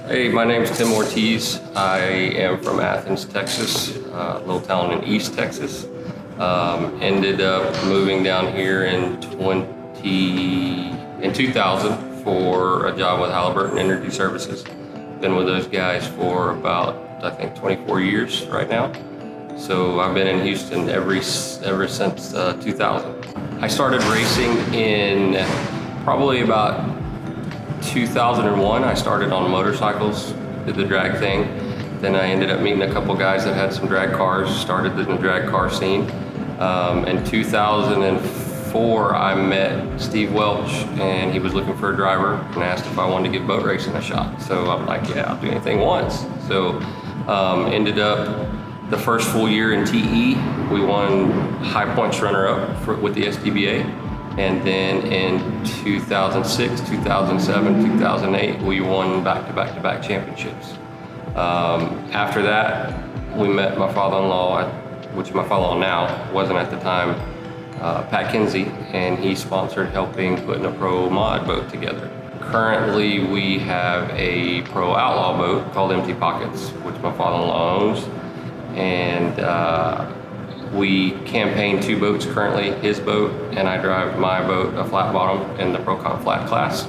Hey, my name's Tim Ortiz. I am from Athens, Texas, a little town in East Texas. Ended up moving down here in 2000 for a job with Halliburton Energy Services. Been with those guys for about, I think, 24 years right now. So I've been in Houston ever since 2000. I started racing in probably about 2001. I started on motorcycles, did the drag thing. Then I ended up meeting a couple guys that had some drag cars, started in the drag car scene. In 2004, I met Steve Welch, and he was looking for a driver and asked if I wanted to give boat racing a shot. So I'm like, yeah, I'll do anything once. So ended up the first full year in TE, we won high points runner-up with the SDBA. And then in 2006, 2007, 2008, we won back-to-back championships. After that, we met my father-in-law, which my father-in-law now wasn't at the time, Pat Kinsey, and he sponsored helping putting a pro mod boat together. Currently, we have a pro outlaw boat called Empty Pockets, which my father-in-law owns. And we campaign two boats currently, his boat, and I drive my boat, a flat bottom, in the Pro-Con flat class.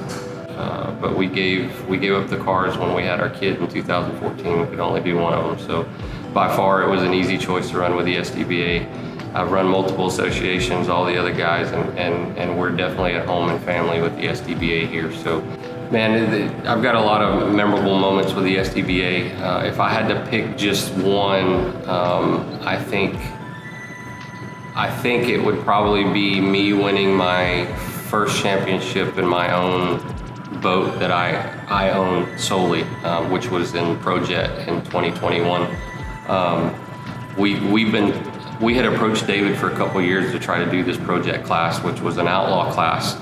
But we gave up the cars when we had our kid in 2014. We could only do one of them. So by far it was an easy choice to run with the SDBA. I've run multiple associations, all the other guys, and we're definitely at home and family with the SDBA here. So man, I've got a lot of memorable moments with the SDBA. If I had to pick just one, I think it would probably be me winning my first championship in my own boat that I own solely, which was in ProJet in 2021. We had approached David for a couple years to try to do this ProJet class, which was an outlaw class.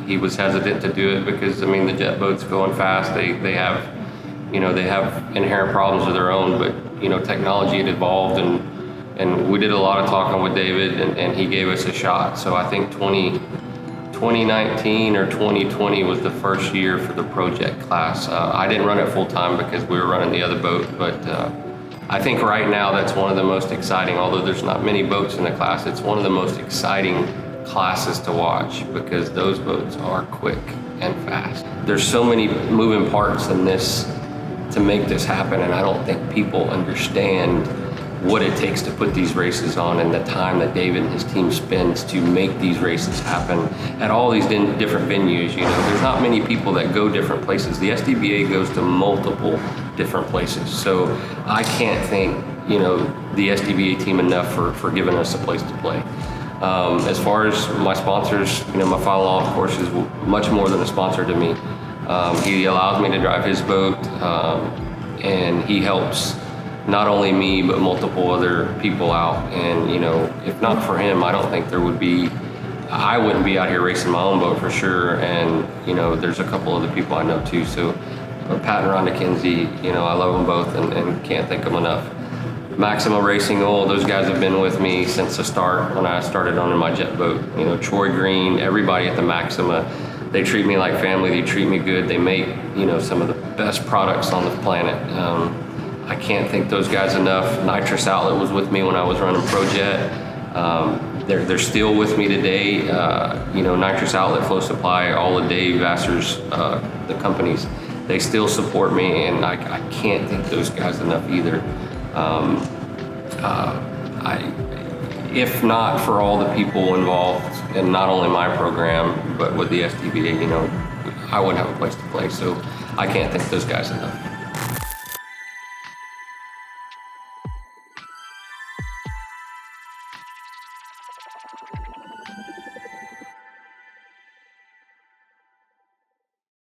He was hesitant to do it because, I mean, the jet boats going fast, they have inherent problems of their own, but technology had evolved, and we did a lot of talking with David, and he gave us a shot. So I think 2019 or 2020 was the first year for the ProJet class. I didn't run it full time because we were running the other boat, but I think right now that's one of the most exciting, although there's not many boats in the class, it's one of the most exciting classes to watch because those boats are quick and fast. There's so many moving parts in this to make this happen, and I don't think people understand what it takes to put these races on and the time that David and his team spends to make these races happen at all these different venues. There's not many people that go different places. The SDBA goes to multiple different places. So I can't thank, the SDBA team enough for giving us a place to play. As far as my sponsors, my father-in-law, of course, is much more than a sponsor to me. He allows me to drive his boat, and he helps not only me, but multiple other people out. And, if not for him, I don't think I wouldn't be out here racing my own boat for sure. And, there's a couple other people I know too. So Pat and Rhonda Kinsey, I love them both and can't thank them enough. Maxima Racing, those guys have been with me since the start when I started on my jet boat. Troy Green, everybody at the Maxima, they treat me like family. They treat me good. They make, some of the best products on the planet. I can't thank those guys enough. Nitrous Outlet was with me when I was running ProJet. They're still with me today. Nitrous Outlet, Flow Supply, all of Dave Vassar's, the companies, they still support me, and I can't thank those guys enough either. If not for all the people involved in not only my program, but with the SDBA, I wouldn't have a place to play. So I can't thank those guys enough.